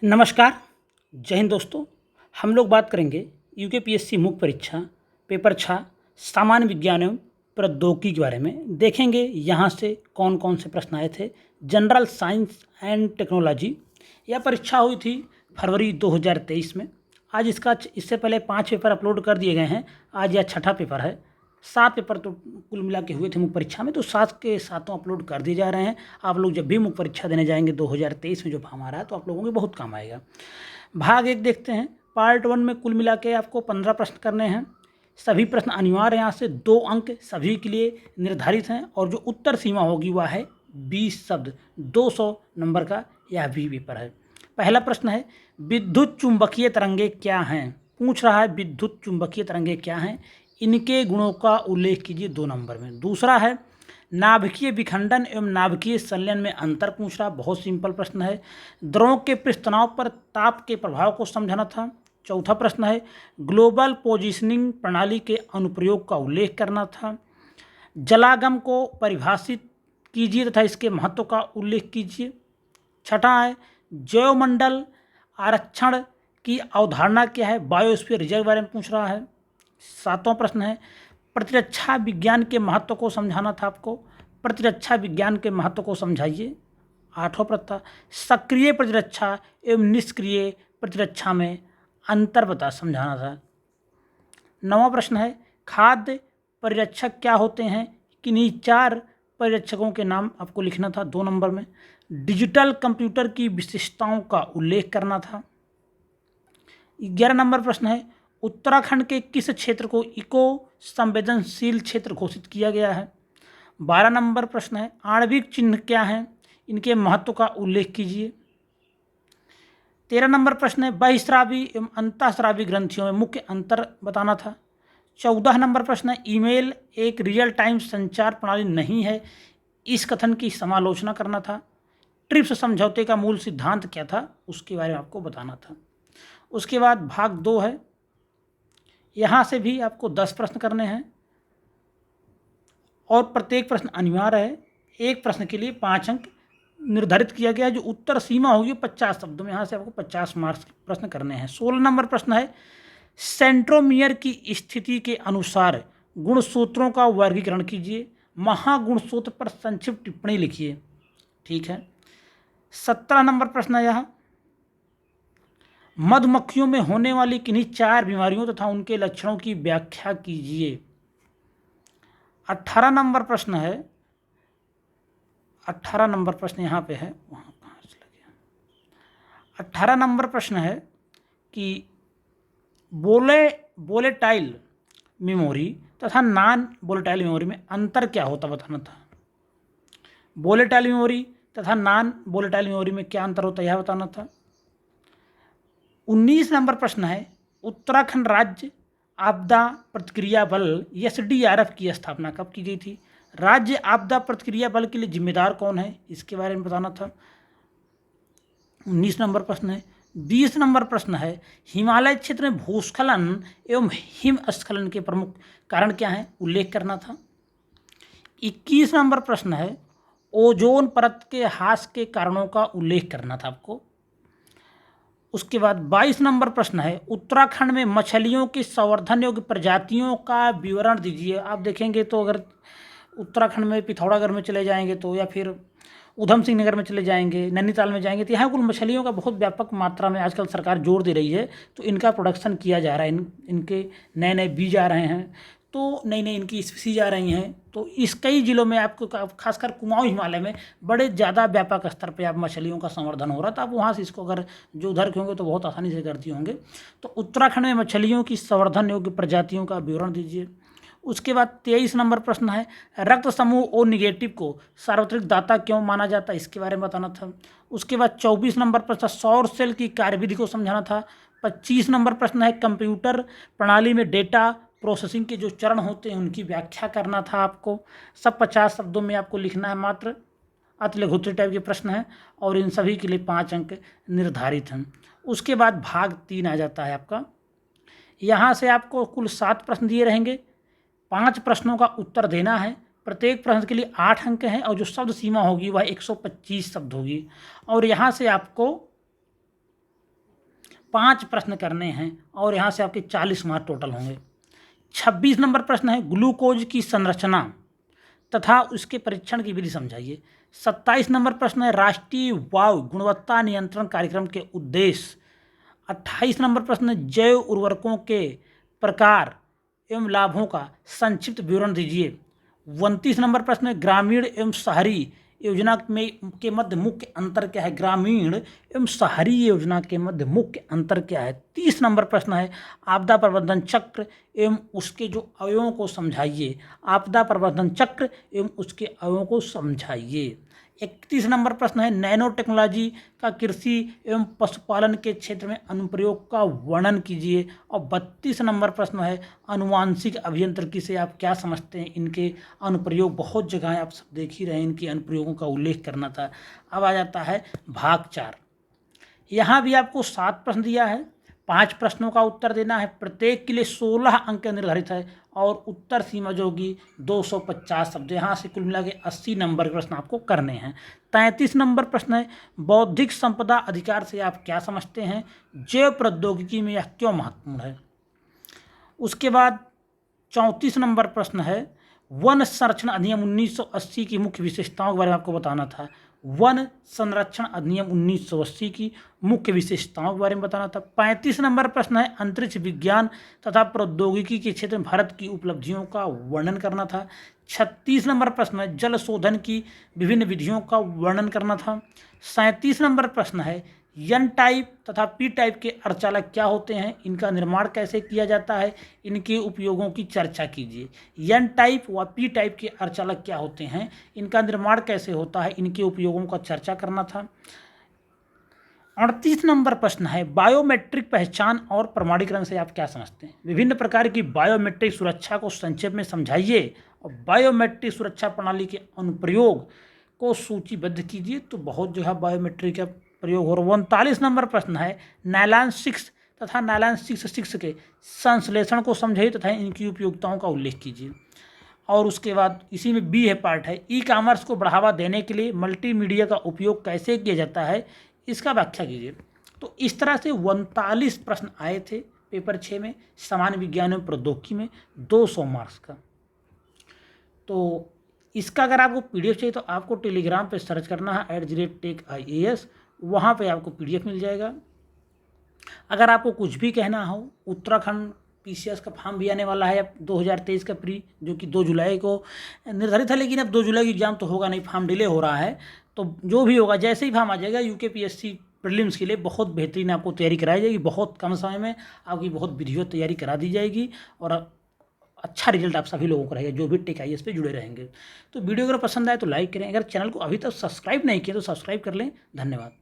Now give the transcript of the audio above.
नमस्कार, जय हिंद दोस्तों। हम लोग बात करेंगे यूकेपीएससी मुख्य परीक्षा पेपर 6 सामान्य विज्ञान एवं प्रौद्योगिकी के बारे में। देखेंगे यहाँ से कौन कौन से प्रश्न आए थे। जनरल साइंस एंड टेक्नोलॉजी यह परीक्षा हुई थी फरवरी 2023 में। आज इससे पहले 5 पेपर अपलोड कर दिए गए हैं। आज यह छठा पेपर है। 7 पेपर तो कुल मिला के हुए थे मुख्य परीक्षा में, तो 7 के 7 अपलोड कर दिए जा रहे हैं। आप लोग जब भी मुख्य परीक्षा देने जाएंगे 2023 में जो फॉर्म आ रहा है तो आप लोगों के बहुत काम आएगा। भाग 1 देखते हैं। पार्ट 1 में कुल मिला के आपको 15 प्रश्न करने हैं। सभी प्रश्न अनिवार्य यहाँ से 2 अंक सभी के लिए निर्धारित हैं और जो उत्तर सीमा होगी वह है 20 शब्द, 200 नंबर का यह भी पेपर है। पहला प्रश्न है, विद्युत चुंबकीय तरंगे क्या हैं? पूछ रहा है विद्युत चुंबकीय तरंगे क्या हैं, इनके गुणों का उल्लेख कीजिए 2 नंबर में। दूसरा है, नाभिकीय विखंडन एवं नाभिकीय संलयन में अंतर पूछ रहा। बहुत सिंपल प्रश्न है। द्रवों के पृष्ठ तनाव पर ताप के प्रभाव को समझाना था। चौथा प्रश्न है, ग्लोबल पोजिशनिंग प्रणाली के अनुप्रयोग का उल्लेख करना था। जलागम को परिभाषित कीजिए तथा इसके महत्व का उल्लेख कीजिए। छठा है, जैवमंडल आरक्षण की अवधारणा क्या है, बायोस्फीयर रिजर्व के बारे में पूछ रहा है। 7वां प्रश्न है, प्रतिरक्षा विज्ञान के महत्व को समझाना था आपको। प्रतिरक्षा विज्ञान के महत्व को समझाइए। 8वां प्रश्न, सक्रिय प्रतिरक्षा एवं निष्क्रिय प्रतिरक्षा में अंतर समझाना था। 9वां प्रश्न है, खाद्य परिरक्षक क्या होते हैं, किन्हीं 4 परिरक्षकों के नाम आपको लिखना था 2 नंबर में। डिजिटल कंप्यूटर की विशेषताओं का उल्लेख करना था। 11 नंबर प्रश्न है, उत्तराखंड के किस क्षेत्र को इको संवेदनशील क्षेत्र घोषित किया गया है। 12 नंबर प्रश्न है, आणविक चिन्ह क्या हैं, इनके महत्व का उल्लेख कीजिए। 13 नंबर प्रश्न है, बहिस्रावी एवं अंतःस्रावी ग्रंथियों में मुख्य अंतर बताना था। 14 नंबर प्रश्न है, ईमेल एक रियल टाइम संचार प्रणाली नहीं है, इस कथन की समालोचना करना था। ट्रिप्स समझौते का मूल सिद्धांत क्या था, उसके बारे में आपको बताना था। उसके बाद भाग 2 है। यहाँ से भी आपको 10 प्रश्न करने हैं और प्रत्येक प्रश्न अनिवार्य है। एक प्रश्न के लिए 5 अंक निर्धारित किया गया है। जो उत्तर सीमा होगी 50 शब्दों में, यहाँ से आपको 50 मार्क्स के प्रश्न करने हैं। 16 नंबर प्रश्न है, सेंट्रोमियर की स्थिति के अनुसार गुणसूत्रों का वर्गीकरण कीजिए। महागुणसूत्र पर संक्षिप्त टिप्पणी लिखिए। ठीक है। 17 नंबर प्रश्न है, यहाँ मधुमक्खियों में होने वाली किन्हीं 4 बीमारियों तथा उनके लक्षणों की व्याख्या कीजिए। 18 नंबर प्रश्न है, 18 नंबर प्रश्न यहाँ पे है, वहाँ कहाँ से लग गया। 18 नंबर प्रश्न है कि वोलेटाइल मेमोरी तथा नॉन वोलेटाइल मेमोरी में अंतर क्या होता बताना था। वोलेटाइल मेमोरी तथा नॉन वोलेटाइल मेमोरी में क्या अंतर होता है यह बताना था। 19 नंबर प्रश्न है, उत्तराखंड राज्य आपदा प्रतिक्रिया बल SDRF की स्थापना कब की गई थी। राज्य आपदा प्रतिक्रिया बल के लिए जिम्मेदार कौन है, इसके बारे में बताना था। 19 नंबर प्रश्न है। 20 नंबर प्रश्न है, हिमालय क्षेत्र में भूस्खलन एवं हिमस्खलन के प्रमुख कारण क्या हैं, उल्लेख करना था। 21 नंबर प्रश्न है, ओजोन परत के ह्रास के कारणों का उल्लेख करना था आपको। उसके बाद 22 नंबर प्रश्न है, उत्तराखंड में मछलियों की संवर्धन योग्य प्रजातियों का विवरण दीजिए। आप देखेंगे तो अगर उत्तराखंड में पिथौरागढ़ में चले जाएंगे तो, या फिर उधम सिंह नगर में चले जाएंगे, नैनीताल में जाएंगे, तो यहाँ कुल मछलियों का बहुत व्यापक मात्रा में आजकल सरकार जोर दे रही है। तो इनका प्रोडक्शन किया जा रहा है, इनके नए नए बीज आ रहे हैं, तो नई नई इनकी स्पीसीज आ रही हैं। तो इस कई जिलों में आपको खासकर कुमाऊं हिमालय में बड़े ज़्यादा व्यापक स्तर पे आप मछलियों का संवर्धन हो रहा है। तो आप वहाँ से इसको अगर जो उधर के होंगे तो बहुत आसानी से करती होंगे। तो उत्तराखंड में मछलियों की संवर्धन योग्य प्रजातियों का विवरण दीजिए। उसके बाद 23 नंबर प्रश्न है, रक्त समूह O निगेटिव को सार्वत्रिक दाता क्यों माना जाता है, इसके बारे में बताना था। उसके बाद 24 नंबर प्रश्न, सौर सेल की कार्यविधि को समझाना था। 25 नंबर प्रश्न है, कंप्यूटर प्रणाली में डेटा प्रोसेसिंग के जो चरण होते हैं उनकी व्याख्या करना था आपको। सब 50 शब्दों में आपको लिखना है मात्र। अति लघुत्तरीय टाइप के प्रश्न हैं और इन सभी के लिए 5 अंक निर्धारित हैं। उसके बाद भाग 3 आ जाता है आपका। यहाँ से आपको कुल 7 प्रश्न दिए रहेंगे। 5 प्रश्नों का उत्तर देना है। प्रत्येक प्रश्न के लिए 8 अंक हैं और जो शब्द सीमा होगी वह 125 शब्द होगी। और यहाँ से आपको 5 प्रश्न करने हैं और यहाँ से आपके 40 मार्क टोटल होंगे। 26 नंबर प्रश्न है ग्लूकोज की संरचना तथा उसके परीक्षण की विधि समझाइए। 27 नंबर प्रश्न है राष्ट्रीय वायु गुणवत्ता नियंत्रण कार्यक्रम के उद्देश्य। 28 नंबर प्रश्न है जैव उर्वरकों के प्रकार एवं लाभों का संक्षिप्त विवरण दीजिए। 29 नंबर प्रश्न है ग्रामीण एवं शहरी योजना में के मध्य मुख्य अंतर क्या है। ग्रामीण एवं शहरी योजना के मध्य मुख्य अंतर क्या है। 30 नंबर प्रश्न है आपदा प्रबंधन चक्र एवं उसके जो अवयवों को समझाइए। आपदा प्रबंधन चक्र एवं उसके अवयवों को समझाइए। 31 नंबर प्रश्न है नैनो टेक्नोलॉजी का कृषि एवं पशुपालन के क्षेत्र में अनुप्रयोग का वर्णन कीजिए। और 32 नंबर प्रश्न है आनुवांशिक अभियांत्रिकी से आप क्या समझते हैं। इनके अनुप्रयोग बहुत जगह हैं, आप सब देख ही रहे हैं, इनके अनुप्रयोगों का उल्लेख करना था। अब आ जाता है भाग 4। यहाँ भी आपको 7 प्रश्न दिया है, 5 प्रश्नों का उत्तर देना है। प्रत्येक के लिए 16 अंक निर्धारित है और उत्तर सीमा जो होगी 250 शब्द। यहाँ से कुल मिला के 80 नंबर के प्रश्न आपको करने हैं। 33 नंबर प्रश्न है बौद्धिक संपदा अधिकार से आप क्या समझते हैं। जैव प्रौद्योगिकी में यह क्यों महत्वपूर्ण है। उसके बाद 34 नंबर प्रश्न है वन संरक्षण अधिनियम 1980 की मुख्य विशेषताओं के बारे में आपको बताना था। वन संरक्षण अधिनियम 1980 की मुख्य विशेषताओं के बारे में बताना था। 35 नंबर प्रश्न है अंतरिक्ष विज्ञान तथा प्रौद्योगिकी के क्षेत्र में भारत की उपलब्धियों का वर्णन करना था। 36 नंबर प्रश्न है जल शोधन की विभिन्न विधियों का वर्णन करना था। 37 नंबर प्रश्न है एन टाइप तथा पी टाइप के अर्धचालक क्या होते हैं, इनका निर्माण कैसे किया जाता है, इनके उपयोगों की चर्चा कीजिए। एन टाइप व पी टाइप के अर्धचालक क्या होते हैं, इनका निर्माण कैसे होता है, इनके उपयोगों का चर्चा करना था। 38 नंबर प्रश्न है बायोमेट्रिक पहचान और प्रमाणीकरण से आप क्या समझते हैं। विभिन्न प्रकार की बायोमेट्रिक सुरक्षा को संक्षेप में समझाइए और बायोमेट्रिक सुरक्षा प्रणाली के अनुप्रयोग को सूचीबद्ध कीजिए। तो बहुत जगह बायोमेट्रिक का प्रयोग हो रहा है। 39 नंबर प्रश्न है नायलॉन 6 तथा नायलॉन 6 के संश्लेषण को समझाइए तथा इनकी उपयोगिताओं का उल्लेख कीजिए। और उसके बाद इसी में बी है पार्ट है ई कॉमर्स को बढ़ावा देने के लिए मल्टीमीडिया का उपयोग कैसे किया जाता है, इसका व्याख्या कीजिए। तो इस तरह से 39 प्रश्न आए थे पेपर 6 में सामान्य विज्ञान एवं प्रौद्योगिकी में 200 मार्क्स का। तो इसका अगर आपको पीडीएफ चाहिए तो आपको टेलीग्राम पे सर्च करना है @TechIAS, वहाँ पे आपको पीडीएफ मिल जाएगा। अगर आपको कुछ भी कहना हो, उत्तराखंड पीसीएस का फॉर्म भी आने वाला है अब 2023 का प्री, जो कि 2 जुलाई को निर्धारित है, लेकिन अब 2 जुलाई की एग्जाम तो होगा नहीं, फॉर्म डिले हो रहा है। तो जो भी होगा जैसे ही फॉर्म आ जाएगा यूकेपीएससी प्रीलिम्स के लिए बहुत बेहतरीन आपको तैयारी कराई जाएगी। बहुत कम समय में आपकी बहुत विधिवत तैयारी करा दी जाएगी और अच्छा रिजल्ट आप सभी लोगों को रहेगा जो भी टेक आईएएस पे जुड़े रहेंगे। तो वीडियो अगर पसंद आए तो लाइक करें, अगर चैनल को अभी तक सब्सक्राइब नहीं किया तो सब्सक्राइब कर लें। धन्यवाद।